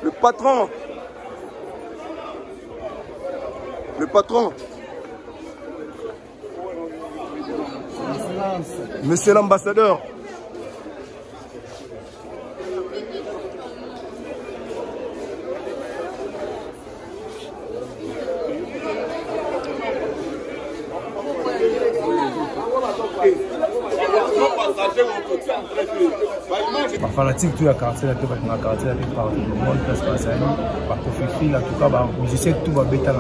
Le patron. Le patron. Monsieur l'ambassadeur. Parfois la tique tu as quartier là tu vas dans quartier là par le monde passe pas ça par profil en tout cas bah musicien tout va bêta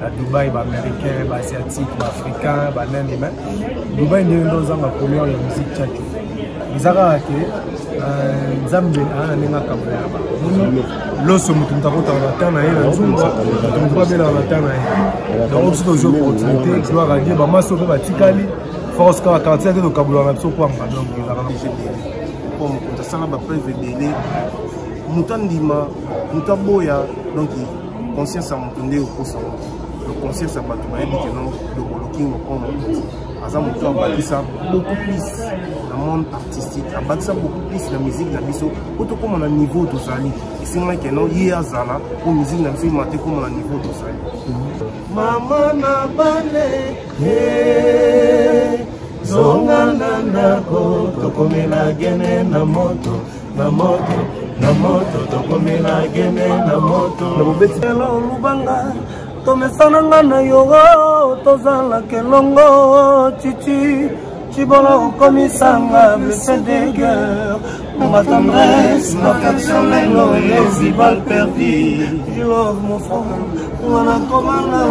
à Dubaï bah américain bah asiatique bah africain bah même Dubaï n'est dans un polluant la musique tchatou ils arrêtent Zambie a nenga kabla ba loso mutu mtakota batana yela nzunga tumba bela batana yela donc c'est toujours opportunité gloire à Dieu ba maso ba tikali force ka quartier de kabula na biso kwa ngana donc ils arrêtent pour on ça na ba prévenir mutandima mutaboya donc conscience à mutunde au poso le conscience à batu ba yebi que non le boloking on Azam mutu abakisa beaucoup plus dans le monde artistique, abakisa beaucoup plus la musique na biso, auto comme on niveau de sali. Et c'est moi qui non hier zala pour musique na biso maté comme on niveau de sali. Mama na bale, zonga na nako, tokomela gene na moto, na moto, na moto, tokomela gene na moto. Na bobeti lo lubanga. Tomesananga na yogo, tozala kelongo, chichi, chibola okomisanga, blessé de guerre. Ma tendresse, ma affection, les balles perdues. Je love mon frère, on a commandé,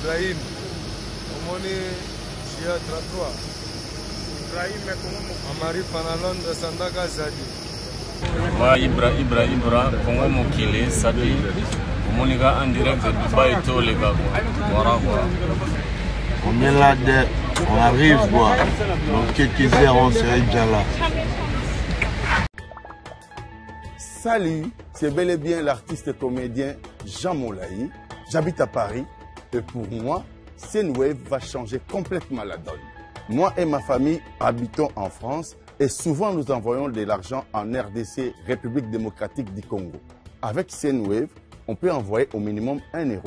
Ibrahim, omoni Chia 33. Ibrahim est comme Amari Fanalon de Sandaka Zadi. Moi, Ibra, Congo Mokile, Sabi, Monica en direct de Dubaï, tous les gars, voilà quoi. On est là, on arrive quoi. Dans quelques heures, on serait déjà là. Salut, c'est bel et bien l'artiste et comédien Jean Molayi. J'habite à Paris et pour moi, Senwave va changer complètement la donne. Moi et ma famille habitons en France. Et souvent, nous envoyons de l'argent en RDC, République démocratique du Congo. Avec Senwave, on peut envoyer au minimum 1 €,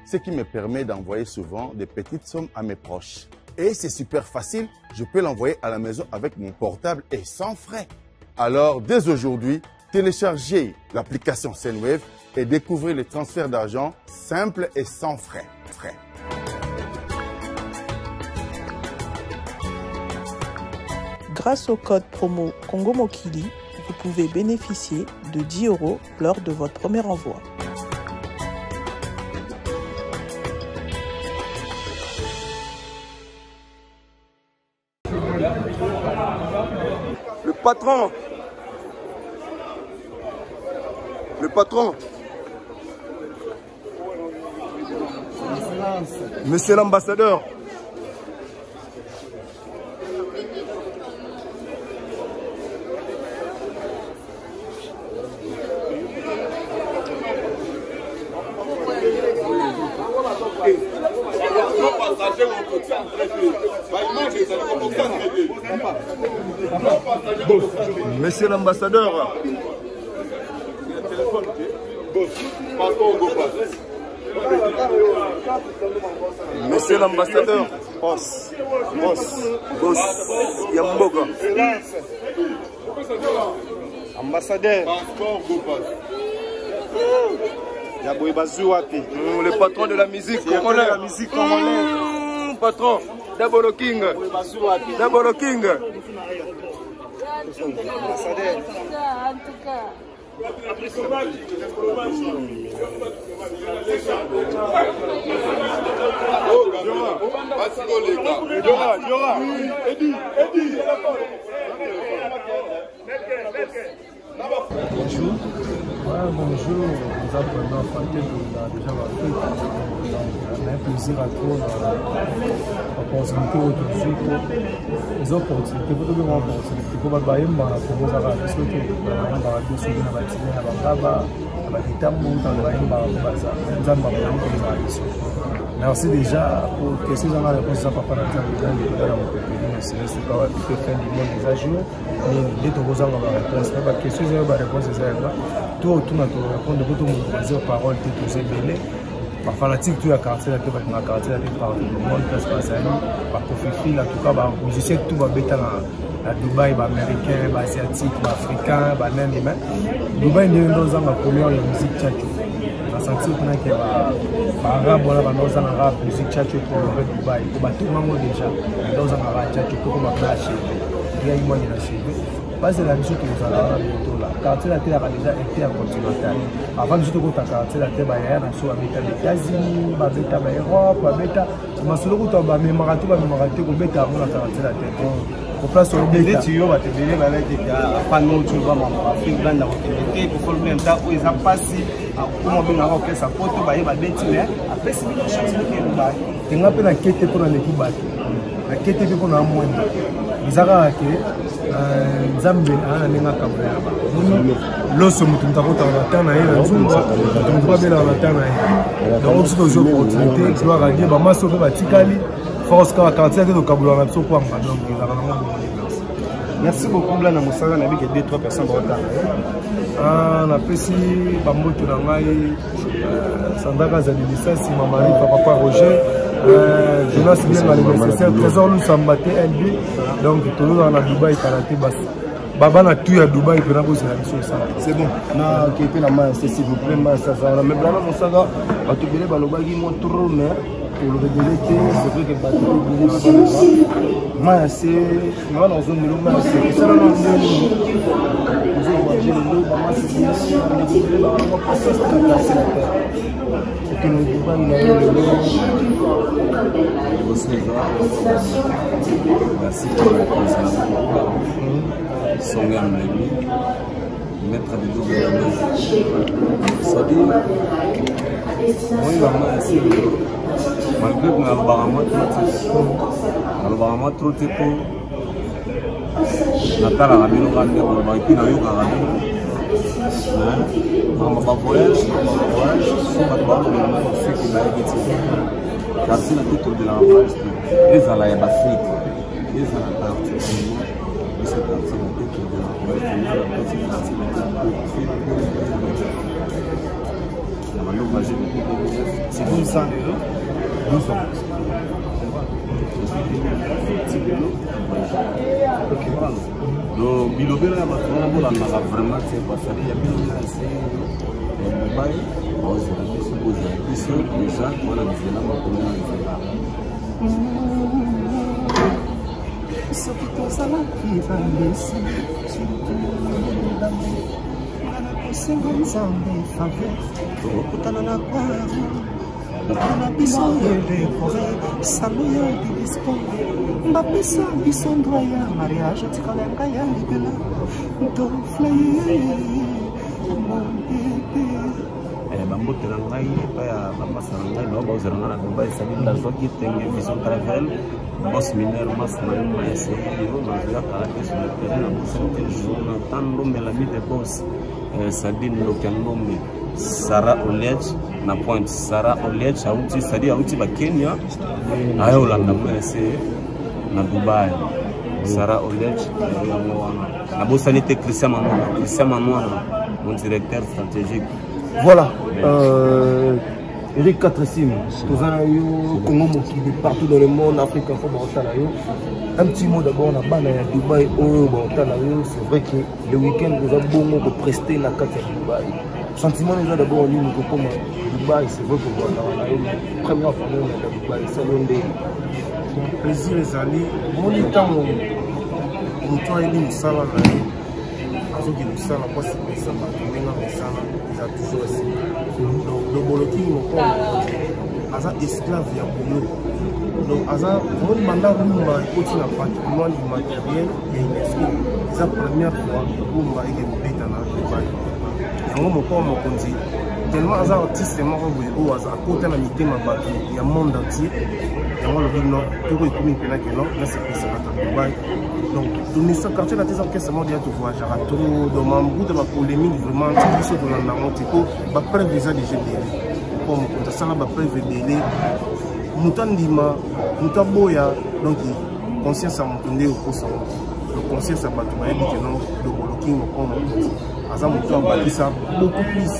ce qui me permet d'envoyer souvent des petites sommes à mes proches. Et c'est super facile, je peux l'envoyer à la maison avec mon portable et sans frais. Alors, dès aujourd'hui, téléchargez l'application Senwave et découvrez les transferts d'argent simples et sans frais. Grâce au code promo Congo Mokili, vous pouvez bénéficier de 10 € lors de votre premier envoi. Le patron. Le patron. Monsieur l'ambassadeur. Monsieur l'ambassadeur. Monsieur l'ambassadeur. Boss. Yamboga. Ambassadeur. Le patron de la musique congolaise. Patron. Double King. Bonjour. Bonjour, nous avons fêté déjà un plaisir à toi, opportunité aujourd'hui, les opportunités, pour tout le monde, pour le bail, pour la merci déjà pour que ces gens-là réponse à papa. c'est ce qu'on va faire fin du monde des jours. Mais dès que vous avez la réponse, la question c'est la réponse c'est ça. Tout autour de la réponse de votre mobilisation parole tout c'est belé. Par fanatique tout la quartier la tête ma quartier la tête par le monde passe par ça. Par profil en tout cas bah musicien tout va bêta à Dubaï, bah américain, bah asiatique, bah africain, bah même les mêmes. Dubaï n'est dans un première musique tchatcho. La senti qu'on a que bah arabe voilà bah dans un arabe musique tchatcho pour le Dubaï. Pour bah tout le monde déjà dans un arabe tchatcho pour qu'on va clasher. Il y a une moyenne à suivre. Parce que la mission que vous avez là, quartier la terre a déjà été à continental. Avant de juste que quartier la terre, il y a un show avec les États-Unis, avec l'Europe, avec ma solo route, mais marathon, qu'on met à mon quartier la terre. Au place où les tuyaux, va te donner la lettre à panneau, tu vas m'en faire dans la pour le même temps où ils ont passé, comment bien avoir que sa photo, va y avoir des tirs. Après, c'est une chance de faire le bail. Tu n'as pas la quête pour l'équipe bail. La quête pour la moindre. Ils ont Zambie ana kabla loso mutu mtakota wanatana yeye nzumba tumba bela wanatana yeye donc c'est toujours opportunité gloire à Dieu ba maso ba tikali force ka quartier que kabula na biso kwa donc il a vraiment merci beaucoup là na musala na bi que 2-3 personnes ba na pesi ba moto na ngai sandaka za licence mamari papa Roger Jonas bien dans les nécessaires trésor nous sommes batté LB donc tout le monde à Dubaï karaté bas baba na tout à Dubaï pour nous ça c'est bon na qui était la main s'il vous plaît main ça ça mais là mon saga à tout belé balobagi mon trop mais pour le révéler c'est vrai que battu main c'est moi dans zone de main c'est ça là non vous voyez le lot maman c'est là on va passer ça que le Dubaï il a eu le merci pour la réponse. Songam Lemi, maître de double. Ça dit, moi, il va m'assurer. Malgré que Albarama trop pour Natal à Rabino Rande, on va écrire à Yoga Rabino. On va voyager, on va voir ce qu'il a été. Car c'est la tête de la voyage, et ça l'a Afrique, et ça l'a partie de cette partie de la tête de la voyage, la partie de la tête de la tête. C'est comme ça, 12 ans. Ok, voilà. Donc, Bilobé, là, on a vraiment fait passer, il y a bien assez. Dubaï, déjà, on a dit là, ce qui te a la vie va laisser, tu te d'amour, on a poussé comme ça, mais faveur, pour la quoi, on a besoin de décorer, saluer des discours, on a besoin de mariage, tu connais un gars, il est là, donc flyer. bambote na ngai pa ya bamasa na ngai no bauzela na Dubai sabi la zoki tenge vision travel boss mineur mas na ese yo na ya karate sur le terrain na bosse jour na tando mela mi de boss Sadine Lokanome Sarah Olech na point Sarah Olech auti sadi auti ba Kenya ayo landa ese na Dubai Sarah Olech na bossa ni te Christian Mamona mon directeur stratégique. Voilà, Eric Katressim, Congo Mokili, partout dans le monde, Afrique, un petit mot d'abord, on a Dubaï, c'est vrai que le week-end, nous avons beaucoup presté la carte à Dubaï. Sentiment déjà d'abord en ligne, comme Dubaï, c'est vrai que nous avons première fois à Dubaï, c'est l'un des plaisirs, les amis. Mon temps, on toit et nous salons. Qui nous savent à quoi c'est que ça va tomber dans les salles, il a toujours essayé. Donc, le boloki, il a esclave, il y a boulot. Donc, mon mandat, il m'a écouté la patrimoine du matériel et UNESCO. C'est la première fois où il m'a été bête dans le Dubaï. Et moi, mon corps m'a dit, tellement les artistes, à côté de la mité, il y a un monde entier. Et moi, le non, tout le monde est là, c'est pour ça que Dubaï. Donc, dans ce quartier, la thèse en question, il y a tout voyage. Trop de membres de la polémique, vraiment, tout ce que l'on a monté, il preuve déjà des jeux délai. Comme ça, il preuve délai. Moutan Dima, Moutan Boya, donc, conscience à mon tourné au cours le conscience à Batoubaye dit que non de Boloking au cours Azam a bâti ça beaucoup plus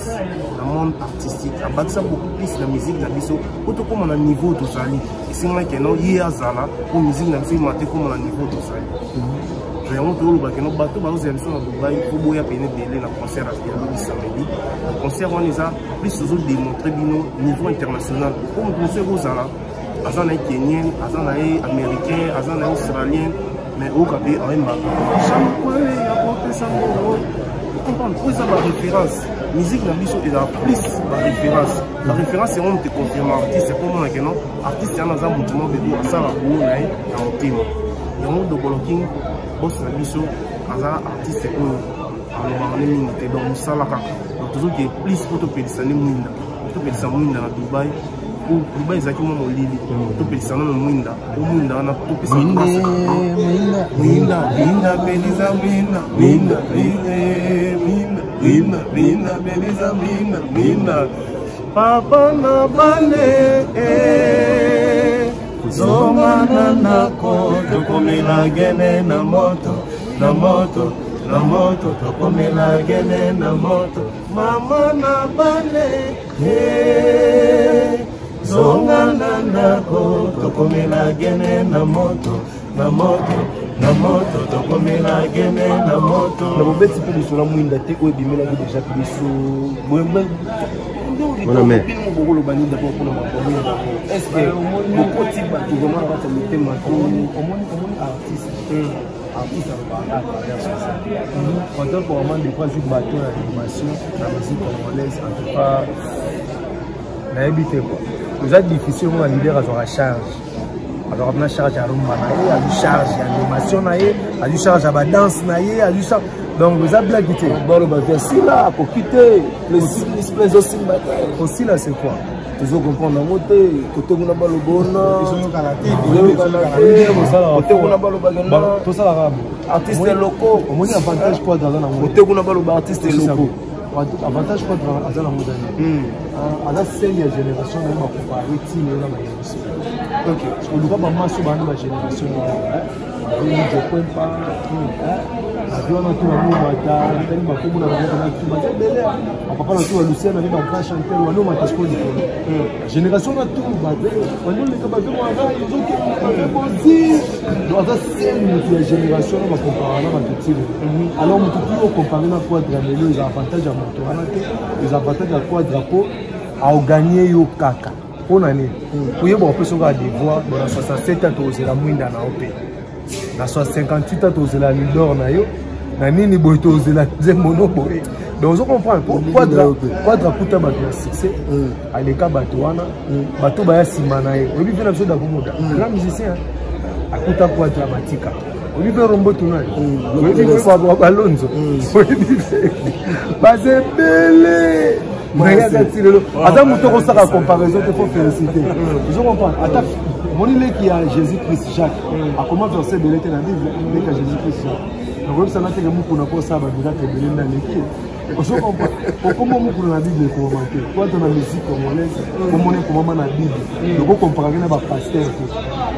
dans le monde artistique, a bâti ça beaucoup plus dans la musique d'Abisso, autant comme on a niveau de Sali. Et c'est vrai que non, il y a Zala, pour la musique d'Abisso, il m'a dit comme on a niveau de Sali. Je vais vous dire que nos bateaux, nous avons Dubaï, il faut bien payer des concert à samedi. Le concert, on les a plus toujours démontré au niveau international. Comme on sait aux Zala, Azan est kenyan, Azan est américain, Azan est australien, mais au Cap, on est mal. Chaque fois, il a porté ça. Pour ça, ma référence, la musique n'a plus ma référence. La référence, c'est on te confirme artiste, c'est comme on a dit non, artiste, c'est un ensemble de monde de ça, la boue, là, dans le thème. Il y a un monde de Boloking, boss n'a plus un artiste, c'est comme on est minité, donc ça, là, donc toujours qu'il y ait plus pour te payer ça, Mouinda. Pour te payer ça, Mouinda, à Dubaï. Ou Dubaï, c'est comme on lit, pour te payer ça, Mouinda. Ou Mouinda, on a tout payé ça. Mouinda, Mouinda, Beliza, Mouinda, Mouinda, Mina, Mina, Beleza, Mina, Mina. Papa na bale, Zomana na koto, komela gene na moto, na moto, na moto, komela gene na moto. Mama na bale, Zomana na koto, komela gene na moto, na moto. Na moto, tokomela gene na moto. Na bobeti pe biso la mwinda te ko ebimela ki déjà biso. Mwembe. Voilà mais. Bokolo bani d'abord pour la mwinda. Est-ce que bokoti ba tu vraiment va te mettre maintenant omoni artiste. Artiste à travers ça. Contemporairement des fois je bateau la animation, la musique congolaise en tout cas na habité quoi. C'est difficile pour un leader à la charge. Alors on a charge à rumba naé, à du charge à l'animation naé, à du charge à la danse naé, à du charge. Donc vous avez bien quitté. Bon le bâtiment si là pour quitter les espèces aussi bataille. Aussi là c'est quoi? Toujours comprendre la montée, côté où on a pas le bon. Ils sont au karaté, côté où on a pas le bagana. Tout ça l'arabe. Artistes locaux. On a avantage quoi dans la montée? Côté où on a pas le artistes locaux. Avantage quoi dans la montée? À la scène il y a génération même à comparer qui est là génération. Ok, on doit pas marcher dans la génération. On ne peut pas. Avion na tout le monde mata, tellement beaucoup na na tout mata belé. On papa na tout Lucien na ba ka chanter wa no mata sport di. Génération na tout ba be. On ne le pas voir là, ils ont que aussi. Donc ça c'est une génération na comparer na petit. Alors on peut comparer na quoi drapeau, les avantages à moto, les avantages à quoi drapeau à gagner yo kaka. On a né. Pour y avoir plus de devoir dans la 67 ans aux la mwinda na opé. Na 58 ans aux la lidor na yo. Na nini boito aux la zemono boy. Donc on comprend pourquoi drapeau ta ba succès. À l'écart batoana, bato ba simana yo. On vient na bomoda. Grand musicien. Akuta kwa dramatika. On vient rombo tunai. On vient fa balonzo. Basé belé. Attends, on faire la comparaison, il faut féliciter. Je comprends. Attends, mon île qui a Jésus-Christ Jacques, a comment verser de l'été dans la Bible, il y a Jésus-Christ Jacques. Donc, ça n'a pas été pour nous ça, mais vous dans l'équipe. Je comprends. Comment vous pouvez la Bible commenter? Quoi dans la musique congolaise, comment on est comment la Bible? Donc, on compare avec un pasteur.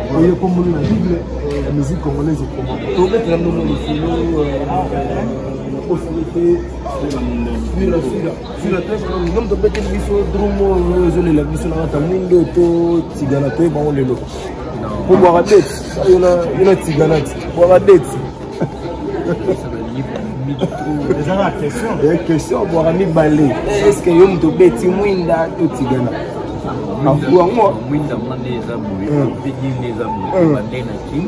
Vous voyez comment la Bible, la musique congolaise est comment? Donc, vous êtes possibilité sur la tête nous de bête biso drumo zone la biso na tamundo to tigana to ba lelo pour boire date il y a tigana boire date c'est question boire mi balé est-ce que yom to bête mwinda to tigana afuango mwinda mande za buyi bigi ne za buyi bande na kim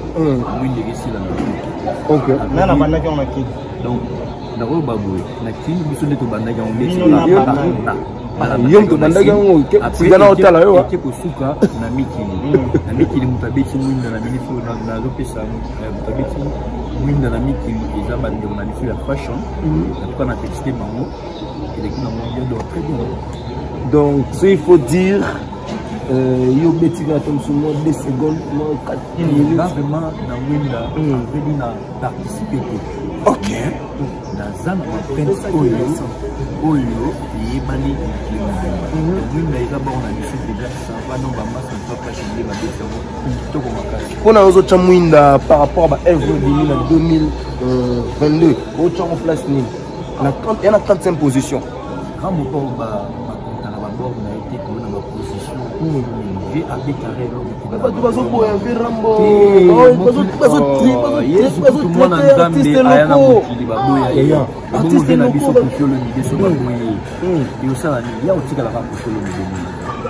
mwinda kisila na OK na banda ki on a ki donc d'abord baboué na kim biso de to banda ga on besi yom to banda ga on tigana otala yo ke kusuka na mikili mutabeti mwinda na milifu na lopesa mutabeti mwinda na mikili eza bande na milifu ya fashion na na féliciter bango et les qui n'ont donc très bien. Donc il faut dire yo betika tom sur 2 secondes 4 minutes vraiment na winda na participer. OK. Na azana prince oyo yebani mwinda eza bango na lycée déjà ça va non bamasa papa changé babesa kitoko makasi mpona ozotia mwinda par rapport à baœuvre dini na 2022 otia en place nini ya na 35 position grand mopao bakontana babord na ye te komona baposition ve abe carré bato bazoboya ve rambo mwana nzambe aya na mokili baboya artiste na biso kofiolo mide so baboye yosala nini ya otikalaka kofiolo mide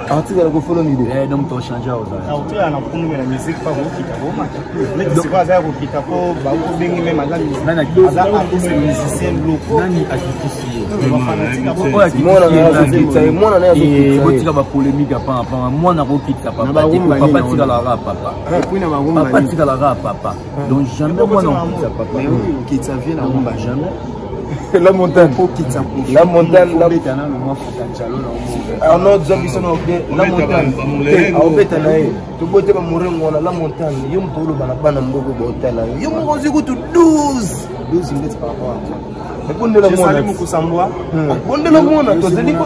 article ko follow me eh donc to changer aux na auto ya na funu na musique pas okita ko ma mais c'est pas ça ko kita ko ba ko bengi même madame nana za artiste musicien loko nani artiste mwana na botika ba polémique pa mwana ko kita papa tika la rap papa papa tika la rap papa donc jamais mwana ko kita papa qui ça vient na rumba jamais la montagne la montagne la non zambiso na la montagne au beta na ye to bote ba morengo na la montagne yo mtolo bana bana mboko ba hotel yo mozi kutu 12 minutes par rapport à moi bondela mona kusambwa bondela mona to zeli ko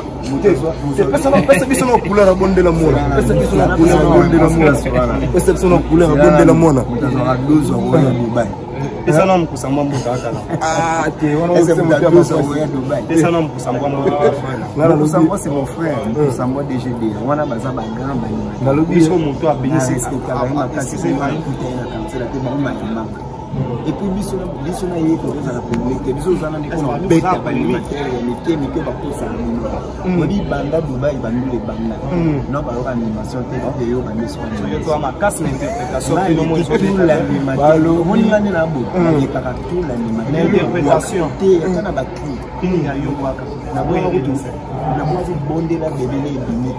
pesa biso na couleur bondela mona pesa biso na couleur bondela mona pesa biso na couleur bondela mona mutazora 12 wa Dubai. Pesa na mkusambwa mbuka akala. Ah, t'es on a aussi Dubai. Pesa na mkusambwa mbuka frère. Na mkusambwa c'est mon frère, mkusambwa DGD. Wana baza ba grand ba ni. Na lobi so muto abinisi ka ma kasi c'est pas une na kanti la te ba ma ma. Et puis biso na yeko za la public, biso zana ni ko beta ba ni mike ba ko sa ni. Obi banda Dubai bandule banda. Non ba animation te ba yo ba ni so. Yo to ma kasi na interprétation que no mo so l'animateur. Mo ni ngani na bo. Ni kaka tout l'animateur. L'interprétation. Te kana ba ki. Kini ya yo waka. Na bo ko to. Na bo ko bonde la bébé ni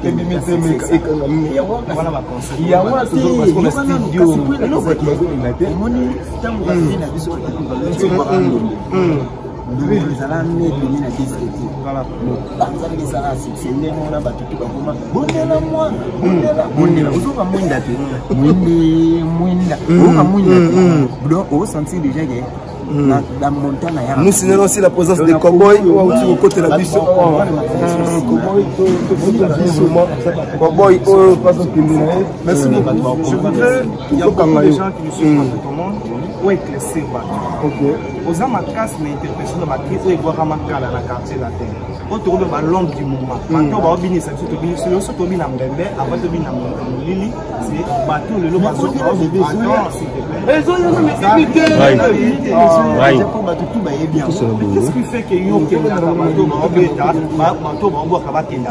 bimite. Wana ba conseil. Ya wana te parce qu'on a studio. Moni tamu ba na biso ko ba donc les ala net de na disquette voilà banza les ala c'est né mona ba tutu ba koma bondela ozo ba mwinda te mwinda o ba mwinda te donc on sentit déjà que la montagne ya nous signalons aussi la présence des cowboys ou au côté la biso cowboy merci beaucoup je voudrais il y a beaucoup de gens qui nous suivent dans tout le monde ou éclaircir OK aux amakas mais interprétation de ma crise et voir amakala na quartier la terre on trouve ba langue du moment maintenant ba obini ça surtout bini so to bina mbembe avant to bina lili c'est bateau le loba so bébé qu'est-ce qui fait que yo kenda bateau ba obeta bateau ba obwa ka kenda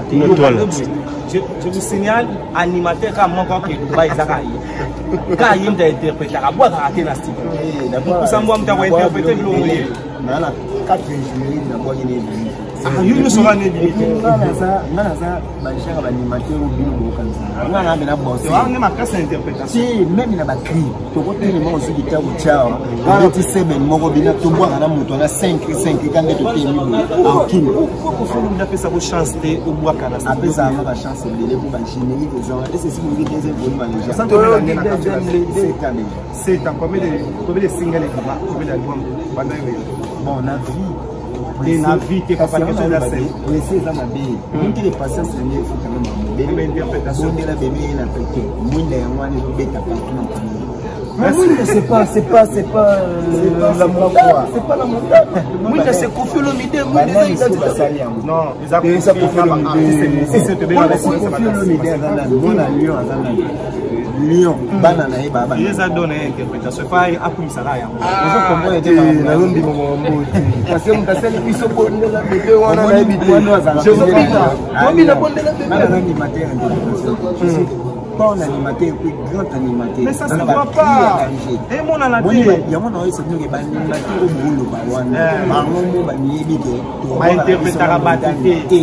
je vous signale animateur comme moi quand que Dubai ezaka yi ka yi mta interpréter ka bwa ka tena style na pour ça moi mta interpréter lo ngé na 4 ingénierie na bwa ni yo so va ne ngana za bashaka ba animateur au bino bo kanza ngana be na boss on est ma classe d'interprétation si même na ba cri to ko tini mo so kita bu chao ngana ti seben moko bina to bwa na muto na 5 kande to temi au kini ko fo nous appeler ça vos chance te au bois kana ça appelle ça ma chance de pour ba génie des gens et c'est si vous deuxième volume à ça to la c'est en combien de singles et combien d'albums pendant bon la vie les navires qui pas de question d'assez laissez ça ma belle donc les patience c'est faut quand même belle interprétation de la bébé et la petite mwinda ya mwana zo beta partout c'est pas la montagne c'est pas la montagne mwinda c'est Koffi Olomide mwinda non ils a Koffi Olomide c'est bien avec Koffi Olomide azana mona Lyon banana e baba ils a donné interprétation fa akumisa la ya ozo kombo ete na londi mombo parce que mtaseli biso bondela bébé wana na ebité je vous prie tombi na bondela bébé na animateur interprétation pas un animateur puis grand animateur mais ça se voit pas et mon ana il y a mon oyo c'est que ba animateur au boulot ba wana ba ngomo ba niyebi ke ba interpréter ba tete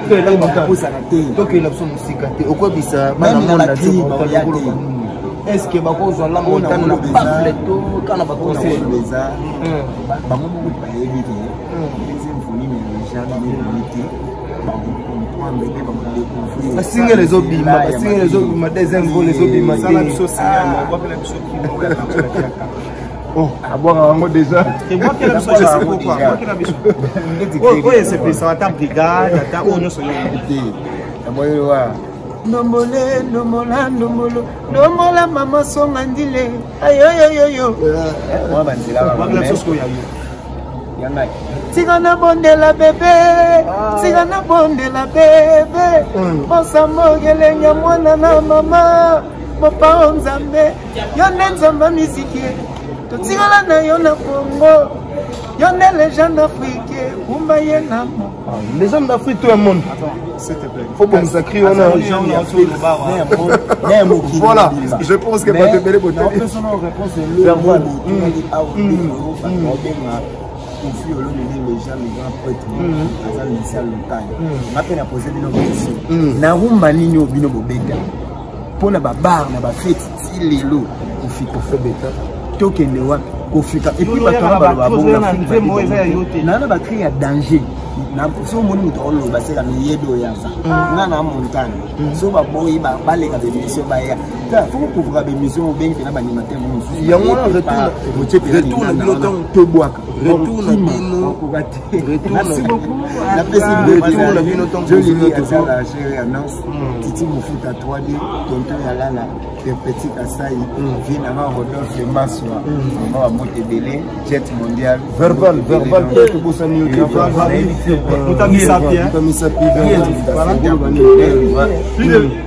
que là on peut poser la tête donc il a besoin de musique pourquoi bisa bana mona ti est-ce que bakozwa la montagne na pamphlet kana bakonse beza ba ngomo ba yebi ke deuxième folie mais jamais limité basinga les obima deuxième vol les obima ça la biso signal on voit que la biso qui Oh, à boire un mot déjà. Et moi qui ai la biso, je sais pourquoi. Moi qui ai la biso. Oui, c'est plus ça. Ta brigade, ta on se Nomole, nomola, nomolo, nomola, maman son andile. Aïe, aïe, aïe, aïe. Moi, Tigana bonde la bébé, tigana bonde la bébé. Osamo gelenya mwana na mama, mopa onzambe, yonde nzamba miziki. To tigala na yona Congo, yonde les gens d'Afrique, kumba yena mo. Les hommes d'Afrique, tout le monde. s'il te plaît. Faut qu'on nous écrit, on a voilà, je pense que va te belle beauté. conflit au long les gens, les grands prêtres, les gens local. Je m'appelle à poser des questions. Narumba nini obino bobeta. Pour la babar, na ba fête, il est l'eau. Conflit pour faire bêta. Tokende wa kofika. Et puis batona ba na ba créer danger. Na so moni mutolo ba seka miyedo yaza. Na na montagne. So ba boyi ba baleka be mission ba ya. Ta faut couvrir be mission bengi na ba animateur mon. Ya moi retourne na biloton to boaka. Retourne merci beaucoup. La présidente de biloton je lui ai dit la chérie annonce Titi Mofuta 3D tonton Yalala le petit Kasai vient avant Rodolphe Maswa. On va monter délai jet mondial verbal que vous savez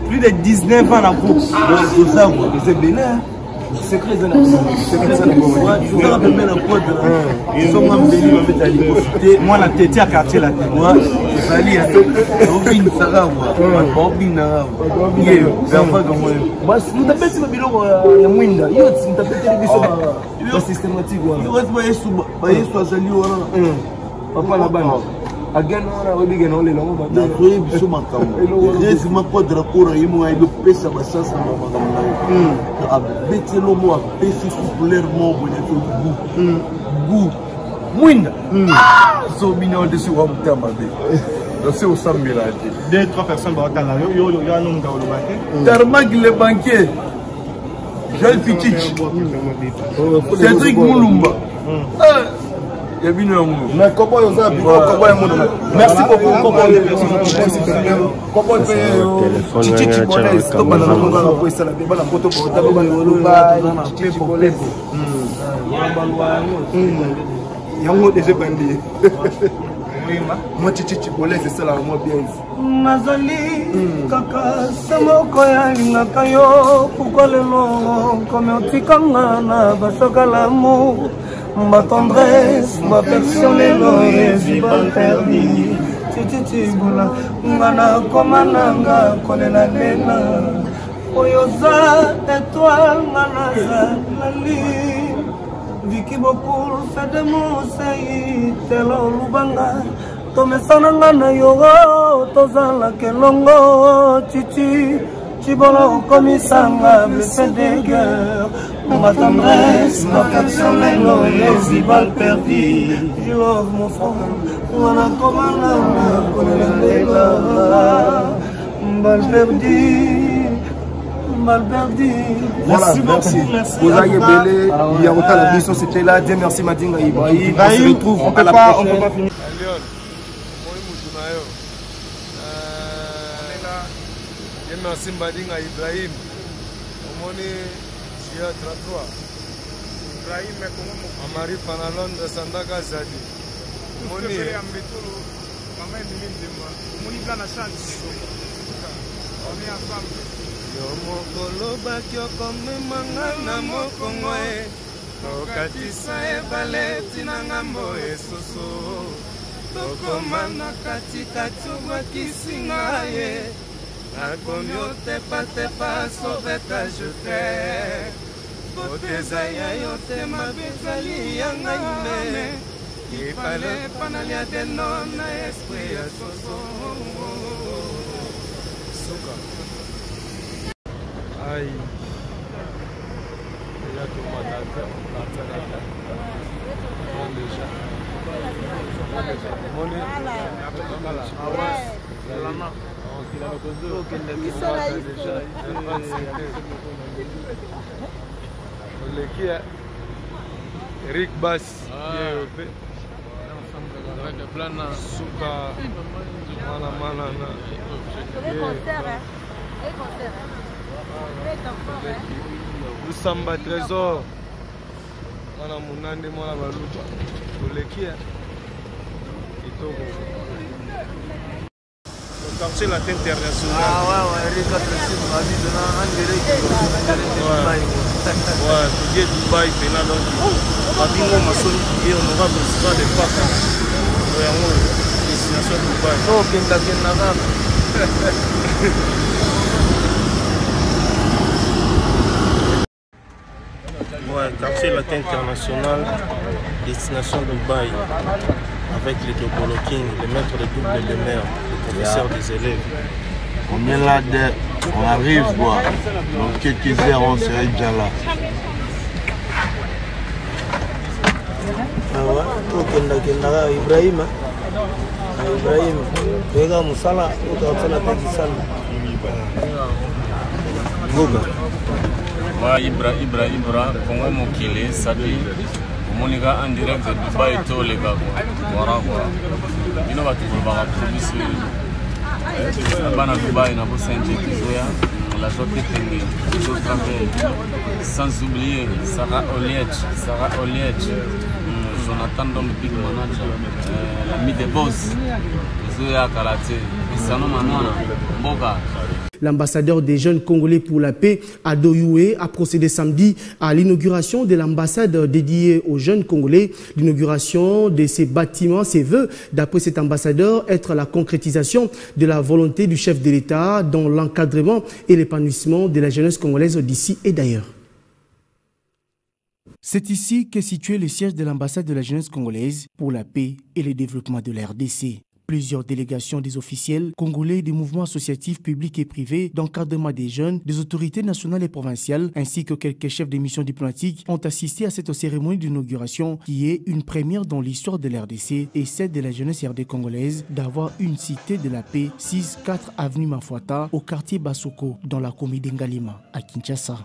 plus de 19 ans la course. C'est bien. C'est très moi la tête à quartier la tête. Moi, again wana webige na ole longo ba koyi biso makambo rezi makodra kora yimo ay lopesa ba chance na makambo na abetelo mo apesi couleur mo bonne to gu mwinda so bino de sur mutamba be do se osambira te 2-3 personnes ba tala yo ya no ngalo ba Tarmac le banquier Joël Pichich Cédric Moulumba merci beaucoup. Moi Chichi c'est ça la moi bien. Nazali kaka samoko ya lingaka yo pourquoi le long comme otikanga na basokalamu ma tendresse ma affection les lois interdit Chichi bola ngana komananga kolela lena oyoza étoile ngana zalali Viki beaucoup fait de mon sei telo lubanga tomesana ngana yogo tozala kelongo chichi chibolo komisanga blessé de guerre ma tendresse ma affection les balles perdues je love mon frère wana komana kolela balle perdue Voilà, merci. Vous avez belé, il y a autant la mission, c'était là. Dieu merci Madinga Ibrahim. On se retrouve, on peut pas finir. Merci Madinga Ibrahim. Omoni Gia 33. Ibrahim Amari Panalon de Sandaka Zadi. Omoni Ambitulu. Maman Dimindima. Omoni Plana Chance. On est ensemble. Yomokolo bakyoko memanga na mokongo e tokatisa ebale tina ngambo esusu tokoma na katikati obwakisinga ye nakomi otepatepa soveta jete poteza ya yo te mabe ezali ya ngai me ipale panalia deno na esprit ya soso suka. Aïe. Il y a tout le monde à faire. Rick Bass. Suka mana na. Usamba Trésor. Wana munande mwana baluba. Olekia. Kitoko. Le quartier latin international. Ah ouais, Eric Atresim, on a vu maintenant en direct. Ouais, tu es Dubaï, maintenant donc. Babingo Massoni qui est honorable président de Paka. Destination Dubaï. Oh, Kenda. Ouais, quartier latin international, destination Dubaï, avec les Topolo King, les maîtres de double de mer, les professeurs des élèves. On est là, on arrive, quoi. Dans quelques heures, on serait déjà là. Ah ouais, Kenda, Ibrahim. Ibrahim, Vega Musala, Ukatana Pakistan. Ouais, Ibra, Congo Mokile, Sadi, Monica en direct de Dubaï, tous les gars, voilà quoi. Il n'y a pas de problème, Bana Dubaï, n'a pas Saint-Jean, la joie qui est toujours travaillée, sans oublier Sarah Oliech, Jonathan Dom, big manager, l'ami des boss, Zoya Kalate, Isano Manona, Boga. L'ambassadeur des jeunes congolais pour la paix, Ado Youé, a procédé samedi à l'inauguration de l'ambassade dédiée aux jeunes congolais. L'inauguration de ces bâtiments se veut, d'après cet ambassadeur, être la concrétisation de la volonté du chef de l'État dans l'encadrement et l'épanouissement de la jeunesse congolaise d'ici et d'ailleurs. C'est ici qu'est situé le siège de l'ambassade de la jeunesse congolaise pour la paix et le développement de la RDC. Plusieurs délégations des officiels congolais, des mouvements associatifs publics et privés, d'encadrement des jeunes, des autorités nationales et provinciales, ainsi que quelques chefs de missions diplomatiques ont assisté à cette cérémonie d'inauguration qui est une première dans l'histoire de l'RDC et celle de la jeunesse RD congolaise d'avoir une cité de la paix 6-4 avenue Mafuata au quartier Basoko dans la commune d'Ngalima à Kinshasa.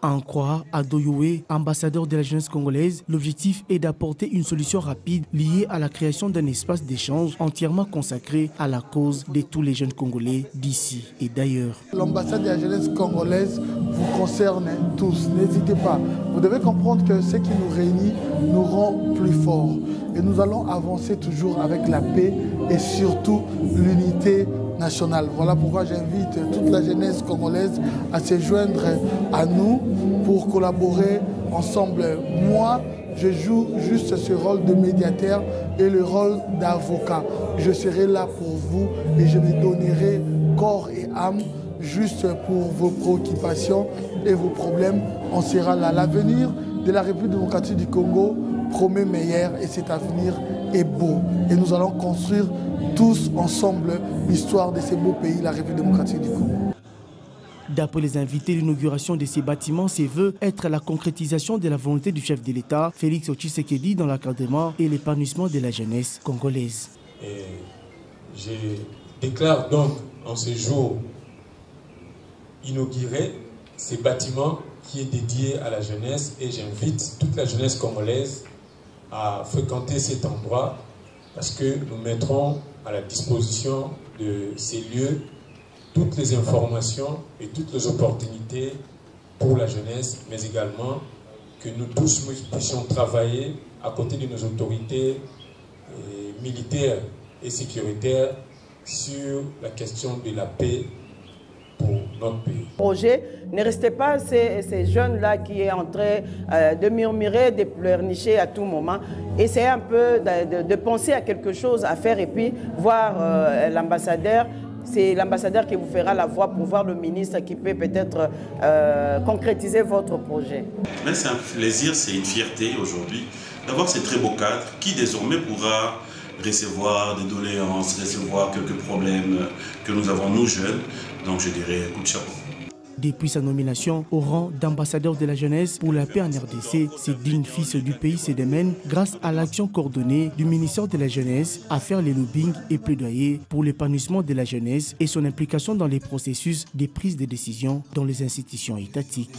À en croire Ado Youé, ambassadeur de la jeunesse congolaise, l'objectif est d'apporter une solution rapide liée à la création d'un espace d'échange entièrement consacré à la cause de tous les jeunes congolais d'ici et d'ailleurs. L'ambassade de la jeunesse congolaise vous concerne tous, n'hésitez pas. Vous devez comprendre que ce qui nous réunit nous rend plus forts. Et nous allons avancer toujours avec la paix et surtout l'unité nationale. Voilà pourquoi j'invite toute la jeunesse congolaise à se joindre à nous pour collaborer ensemble. Moi, je joue juste ce rôle de médiateur et le rôle d'avocat. Je serai là pour vous et je me donnerai corps et âme juste pour vos préoccupations et vos problèmes. On sera là. L'avenir de la République démocratique du Congo promet meilleur et cet avenir est beau. Et nous allons construire tous ensemble l'histoire de ce beau pays, la République démocratique du Congo. D'après les invités, l'inauguration de ces bâtiments se veut être la concrétisation de la volonté du chef de l'État, Félix Tshisekedi, dans l'encadrement et l'épanouissement de la jeunesse congolaise. Et je déclare donc en ce jour inauguré ces bâtiments qui est dédié à la jeunesse et j'invite toute la jeunesse congolaise à fréquenter cet endroit parce que nous mettrons à la disposition de ces lieux toutes les informations et toutes les opportunités pour la jeunesse, mais également que nous tous puissions travailler à côté de nos autorités militaires et sécuritaires sur la question de la paix pour notre pays. Projet, ne restez pas ces jeunes-là qui est en train de murmurer, de pleurnicher à tout moment. Essayez un peu de penser à quelque chose à faire et puis voir l'ambassadeur. C'est l'ambassadeur qui vous fera la voix pour voir le ministre qui peut peut-être concrétiser votre projet. Mais c'est un plaisir, c'est une fierté aujourd'hui d'avoir ces très beaux cadres qui désormais pourra recevoir des doléances, recevoir quelques problèmes que nous avons nous jeunes. Donc je dirais coup de chapeau. Depuis sa nomination au rang d'ambassadeur de la jeunesse pour la paix en RDC, ce digne fils du pays se démène grâce à l'action coordonnée du ministère de la Jeunesse à faire les lobbying et plaidoyer pour l'épanouissement de la jeunesse et son implication dans les processus de prise de décision dans les institutions étatiques.